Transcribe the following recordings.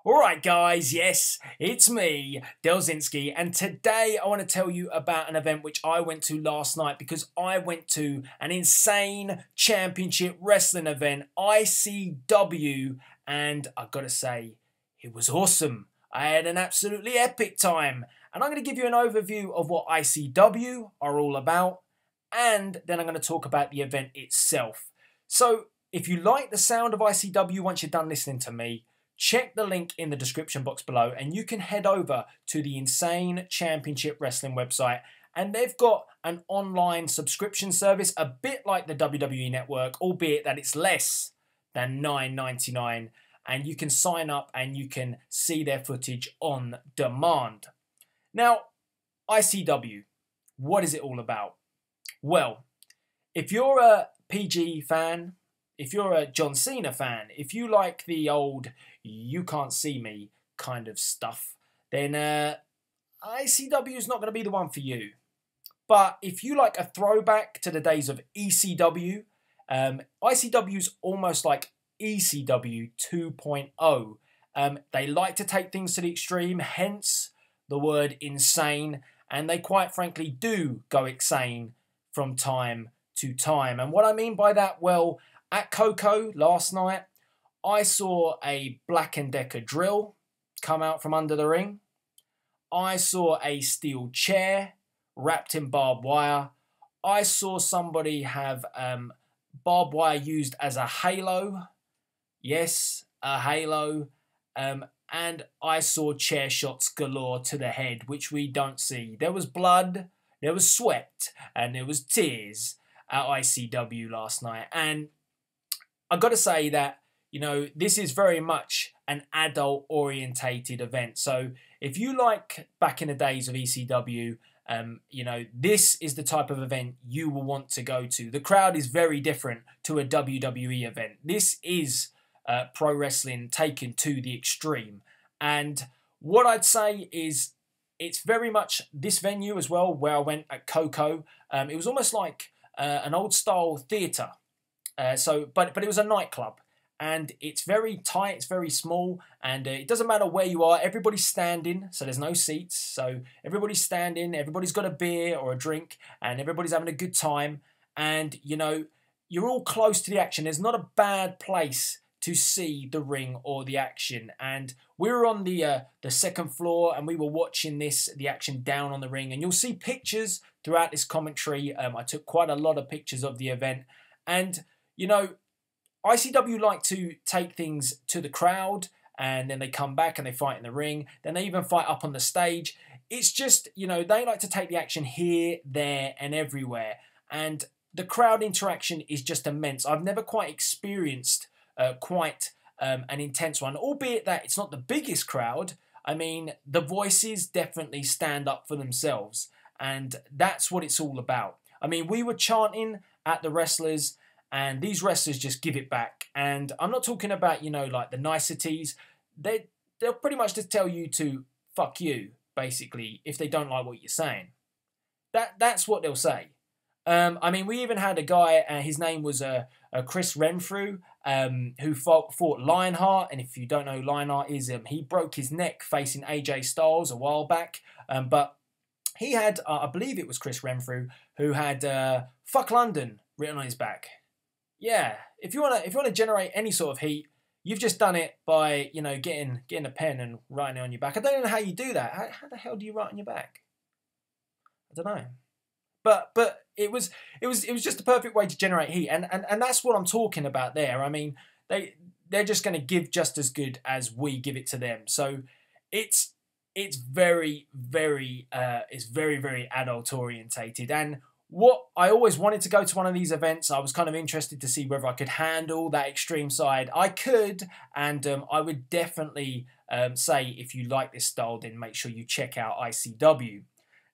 Alright guys, yes, it's me, Delzinski, and today I want to tell you about an event which I went to last night because I went to an insane championship wrestling event, ICW, and I've got to say, it was awesome. I had an absolutely epic time, and I'm going to give you an overview of what ICW are all about, and then I'm going to talk about the event itself. So, if you like the sound of ICW once you're done listening to me, check the link in the description box below and you can head over to the Insane Championship Wrestling website, and they've got an online subscription service a bit like the WWE Network, albeit that it's less than $9.99, and you can sign up and you can see their footage on demand. Now, ICW, what is it all about? Well, if you're a PG fan, if you're a John Cena fan, if you like the old you can't see me kind of stuff, then ICW is not going to be the one for you. But if you like a throwback to the days of ECW, ICW is almost like ECW 2.0. They like to take things to the extreme, hence the word insane, and they quite frankly do go insane from time to time. And what I mean by that, well, at KOKO last night, I saw a Black & Decker drill come out from under the ring. I saw a steel chair wrapped in barbed wire. I saw somebody have barbed wire used as a halo. Yes, a halo. And I saw chair shots galore to the head, which we don't see. There was blood, there was sweat, and there was tears at ICW last night. And I've got to say that, you know, this is very much an adult-orientated event. So if you like back in the days of ECW, you know, this is the type of event you will want to go to. The crowd is very different to a WWE event. This is pro wrestling taken to the extreme. And what I'd say is it's very much this venue as well, where I went at KOKO. It was almost like an old-style theatre. But it was a nightclub. And it's very tight, it's very small, and it doesn't matter where you are, everybody's standing, so there's no seats, so everybody's standing, everybody's got a beer or a drink, and everybody's having a good time, and, you know, you're all close to the action. There's not a bad place to see the ring or the action, and we were on the second floor, and we were watching the action down on the ring, and you'll see pictures throughout this commentary. I took quite a lot of pictures of the event, and, you know, ICW like to take things to the crowd, and then they come back and they fight in the ring. Then they even fight up on the stage. It's just, you know, they like to take the action here, there, and everywhere. And the crowd interaction is just immense. I've never quite experienced an intense one, albeit that it's not the biggest crowd. I mean, the voices definitely stand up for themselves, and that's what it's all about. I mean, we were chanting at the wrestlers, and these wrestlers just give it back. And I'm not talking about, you know, like the niceties. They'll pretty much just tell you to fuck you, basically, if they don't like what you're saying. That's what they'll say. I mean, we even had a guy, his name was Chris Renfrew, who fought Lionheart. And if you don't know who Lionheart is, he broke his neck facing AJ Styles a while back. But he had, I believe it was Chris Renfrew, who had fuck London written on his back. Yeah, if you wanna generate any sort of heat, you've just done it by, you know, getting a pen and writing it on your back. I don't know how you do that. How the hell do you write on your back? I don't know. But it was just the perfect way to generate heat, and that's what I'm talking about there. I mean, they're just going to give just as good as we give it to them. So it's very adult orientated. And what I always wanted to go to one of these events. I was kind of interested to see whether I could handle that extreme side. I could, and I would definitely say if you like this style, then make sure you check out ICW.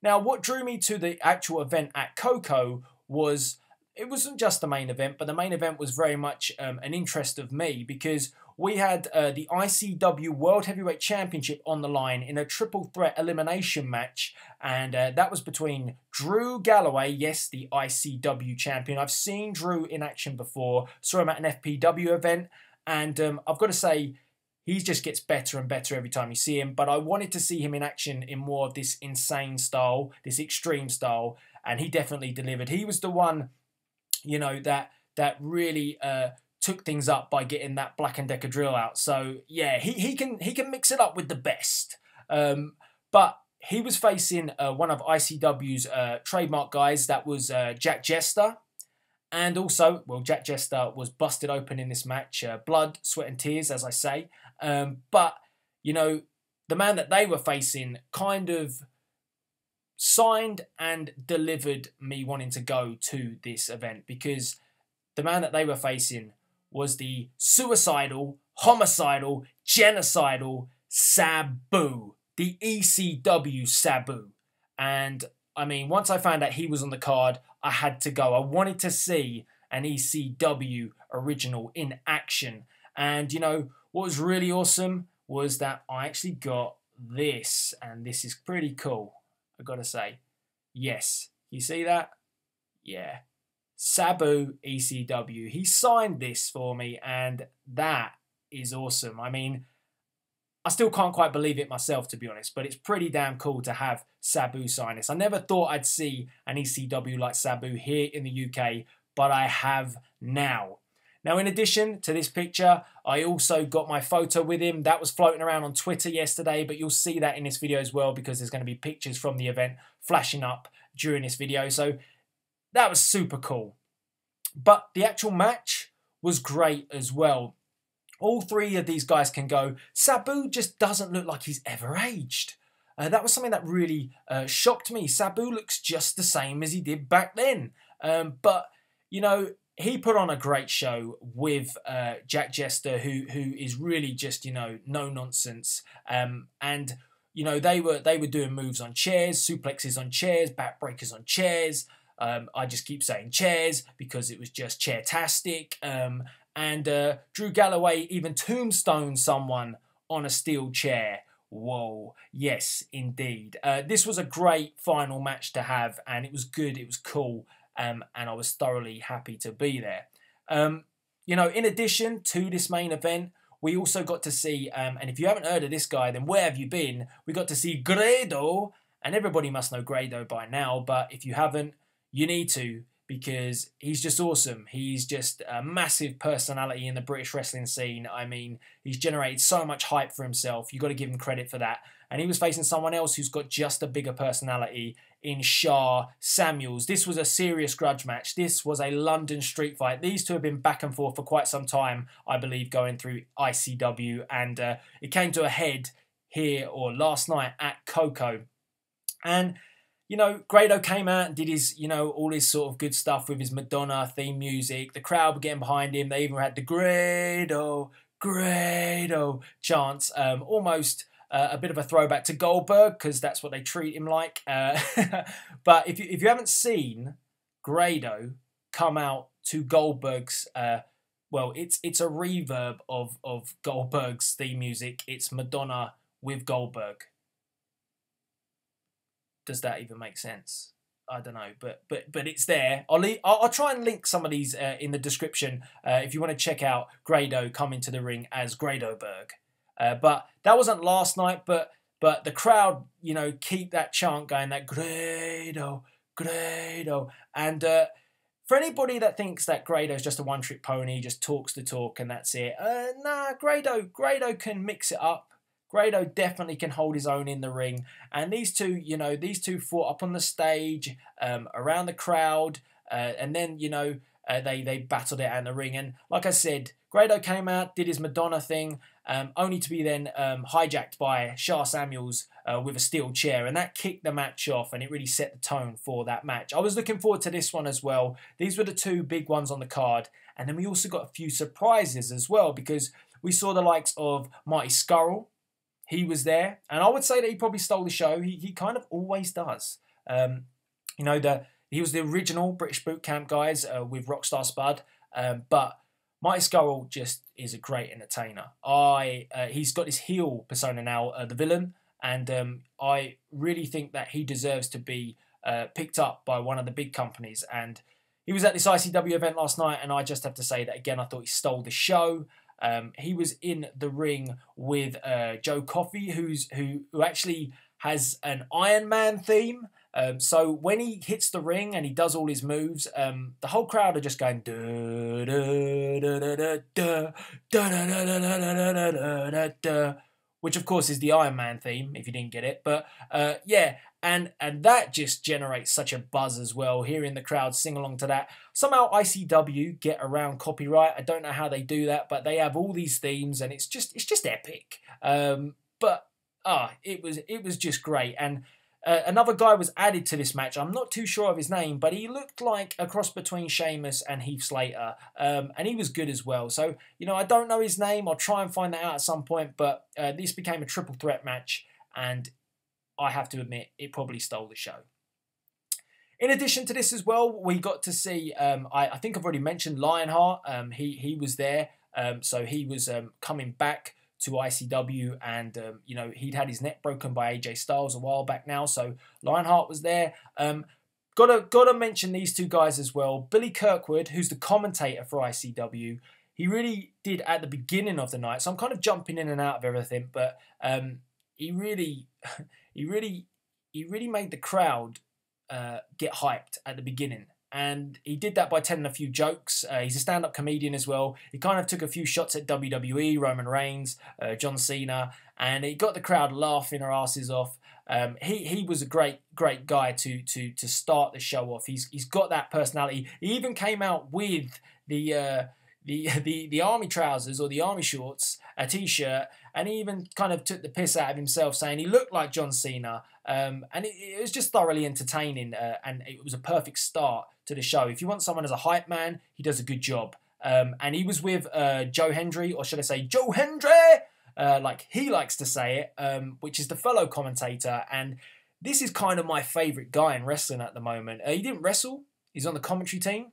Now, what drew me to the actual event at KOKO was, it wasn't just the main event, but the main event was very much an interest of me, because we had the ICW World Heavyweight Championship on the line in a triple threat elimination match, and that was between Drew Galloway, yes, the ICW champion. I've seen Drew in action before, saw him at an FPW event, and I've got to say, he just gets better and better every time you see him. But I wanted to see him in action in more of this insane style, this extreme style, and he definitely delivered. He was the one, you know, that really took things up by getting that Black & Decker drill out. So yeah, he can mix it up with the best. But he was facing one of ICW's trademark guys. That was Jack Jester. And also, well, Jack Jester was busted open in this match. Blood, sweat and tears, as I say. But, you know, the man that they were facing kind of signed and delivered me wanting to go to this event, because the man that they were facing was the suicidal, homicidal, genocidal SABU. The ECW SABU. And I mean, once I found out he was on the card, I had to go. I wanted to see an ECW original in action. And you know, what was really awesome was that I actually got this. And this is pretty cool, I gotta say. Yes, you see that? Yeah. SABU ECW. He signed this for me, and that is awesome. I mean, I still can't quite believe it myself, to be honest, but it's pretty damn cool to have SABU sign this. I never thought I'd see an ECW like SABU here in the UK, but I have now. Now, in addition to this picture, I also got my photo with him. That was floating around on Twitter yesterday, but you'll see that in this video as well, because there's going to be pictures from the event flashing up during this video. So that was super cool. But the actual match was great as well. All three of these guys can go. SABU just doesn't look like he's ever aged. That was something that really shocked me. SABU looks just the same as he did back then. But, you know, he put on a great show with Jack Jester, who is really just, you know, no nonsense. And, you know, they were doing moves on chairs, suplexes on chairs, backbreakers on chairs. I just keep saying chairs because it was just chairtastic. And Drew Galloway even tombstoned someone on a steel chair. Whoa, yes, indeed. This was a great final match to have, and it was good, it was cool, and I was thoroughly happy to be there. You know, in addition to this main event, we also got to see, and if you haven't heard of this guy, then where have you been? We got to see Grado, and everybody must know Grado by now, but if you haven't, you need to, because he's just awesome. He's just a massive personality in the British wrestling scene. I mean, he's generated so much hype for himself. You've got to give him credit for that. And he was facing someone else who's got just a bigger personality in Shah Samuels. This was a serious grudge match. This was a London street fight. These two have been back and forth for quite some time, I believe, going through ICW. And it came to a head here, or last night, at KOKO. And you know, Grado came out and did his, you know, all his sort of good stuff with his Madonna theme music. The crowd were getting behind him. They even had the Grado, Grado chants. Almost a bit of a throwback to Goldberg, because that's what they treat him like. But if you haven't seen Grado come out to Goldberg's, well, it's a reverb of Goldberg's theme music. It's Madonna with Goldberg. Does that even make sense? I don't know, but it's there. I'll try and link some of these in the description if you want to check out Grado coming to the ring as Gradoberg. But that wasn't last night, but the crowd, you know, keep that chant going, that Grado, Grado. And for anybody that thinks that Grado's just a one-trick pony, just talks the talk and that's it, nah, Grado can mix it up. Grado definitely can hold his own in the ring. And these two, you know, fought up on the stage, around the crowd, and then, you know, they battled it out in the ring. And like I said, Grado came out, did his Madonna thing, only to be then hijacked by Shah Samuels with a steel chair. And that kicked the match off, and it really set the tone for that match. I was looking forward to this one as well. These were the two big ones on the card. And then we also got a few surprises as well, because we saw the likes of Marty Scurll. He was there, and I would say that he probably stole the show. He kind of always does. You know, he was the original British Boot Camp guys with Rockstar Spud, but Marty Scurll just is a great entertainer. He's got his heel persona now, the villain, and I really think that he deserves to be picked up by one of the big companies. And he was at this ICW event last night, and I just have to say that again, I thought he stole the show. He was in the ring with Joe Coffey, who actually has an Iron Man theme. So when he hits the ring and he does all his moves, the whole crowd are just going da da da da da da da da da da da da, which of course is the Iron Man theme if you didn't get it. But yeah, and that just generates such a buzz as well. Hearing the crowd sing along to that. Somehow ICW get around copyright. I don't know how they do that, but they have all these themes, and it's just epic. But it was just great. And another guy was added to this match. I'm not too sure of his name, but he looked like a cross between Sheamus and Heath Slater. And he was good as well. So, you know, I don't know his name. I'll try and find that out at some point. But this became a triple threat match. And I have to admit, it probably stole the show. In addition to this as well, we got to see, I think I've already mentioned Lionheart. He was there. So he was coming back to ICW, and you know, he'd had his neck broken by AJ Styles a while back now, so Lionheart was there. Gotta mention these two guys as well. Billy Kirkwood, who's the commentator for ICW, he really did at the beginning of the night, so I'm kind of jumping in and out of everything, but he really made the crowd get hyped at the beginning. And he did that by telling a few jokes. He's a stand-up comedian as well. He kind of took a few shots at WWE, Roman Reigns, John Cena, and he got the crowd laughing their asses off. He was a great guy to start the show off. He's got that personality. He even came out with the army trousers or the army shorts, a t-shirt, and he even kind of took the piss out of himself, saying he looked like John Cena. And it was just thoroughly entertaining, and it was a perfect start to the show. If you want someone as a hype man, he does a good job. And he was with Joe Hendry, or should I say Joe Hendry, like he likes to say it, which is the fellow commentator. And this is kind of my favourite guy in wrestling at the moment. He didn't wrestle. He's on the commentary team,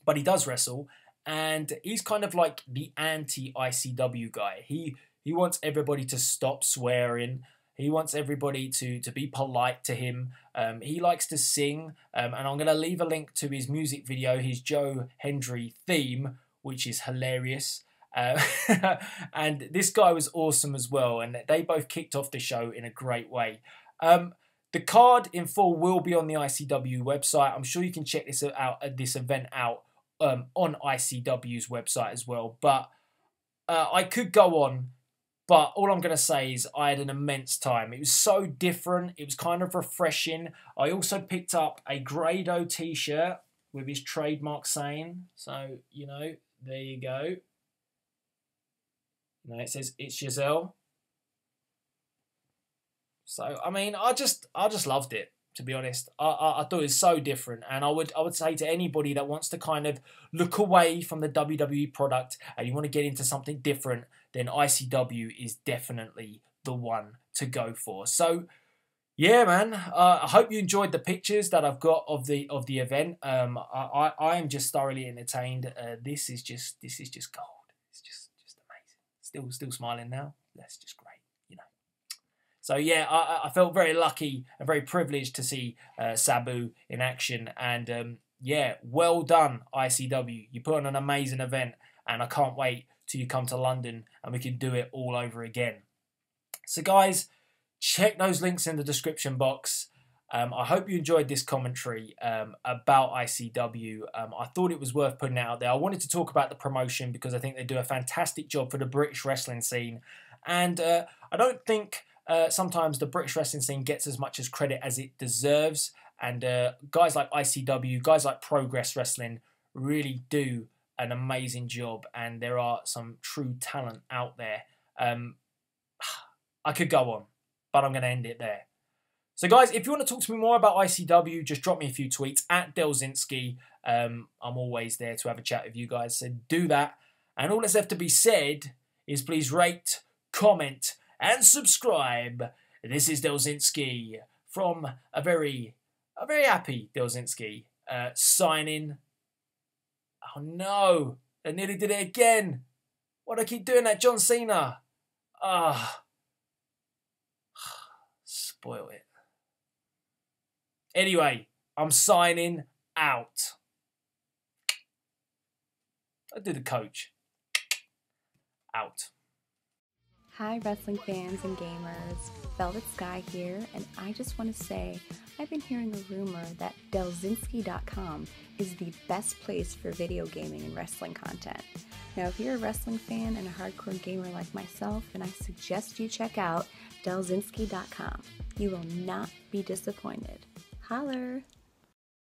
but he does wrestle. And he's kind of like the anti-ICW guy. He wants everybody to stop swearing. He wants everybody to be polite to him. He likes to sing. And I'm going to leave a link to his music video, his Joe Hendry theme, which is hilarious. And this guy was awesome as well. And they both kicked off the show in a great way. The card in full will be on the ICW website. I'm sure you can check this event out on ICW's website as well. But I could go on. But all I'm going to say is I had an immense time. It was so different. It was kind of refreshing. I also picked up a Grado t-shirt with his trademark saying. So, you know, there you go. You know, it says, "It's Giselle." So, I mean, I just loved it, to be honest. I thought it was so different. And I would say to anybody that wants to kind of look away from the WWE product and you want to get into something different, then ICW is definitely the one to go for. So, yeah, man, I hope you enjoyed the pictures that I've got of the event. I am just thoroughly entertained. This is just gold. It's just amazing. Still smiling now. That's just great, you know. So yeah, I felt very lucky and very privileged to see SABU in action. And yeah, well done, ICW. You put on an amazing event, and I can't wait till you come to London and we can do it all over again. So guys, check those links in the description box. I hope you enjoyed this commentary about ICW. I thought it was worth putting it out there. I wanted to talk about the promotion because I think they do a fantastic job for the British wrestling scene. And I don't think sometimes the British wrestling scene gets as much as credit as it deserves. And guys like ICW, guys like Progress Wrestling really do an amazing job, and there are some true talent out there. I could go on, but I'm going to end it there. So guys, if you want to talk to me more about ICW, just drop me a few tweets at Delzinski. I'm always there to have a chat with you guys, so do that. And all that's left to be said is please rate, comment, and subscribe. This is Delzinski from a very happy Delzinski signing. Oh no, I nearly did it again. Why do I keep doing that, John Cena? Spoil it. Anyway, I'm signing out. I did the coach. Out. Hi wrestling fans and gamers, Velvet Sky here, and I just want to say I've been hearing a rumor that Delzinski.com is the best place for video gaming and wrestling content. Now if you're a wrestling fan and a hardcore gamer like myself, then I suggest you check out Delzinski.com. You will not be disappointed. Holler!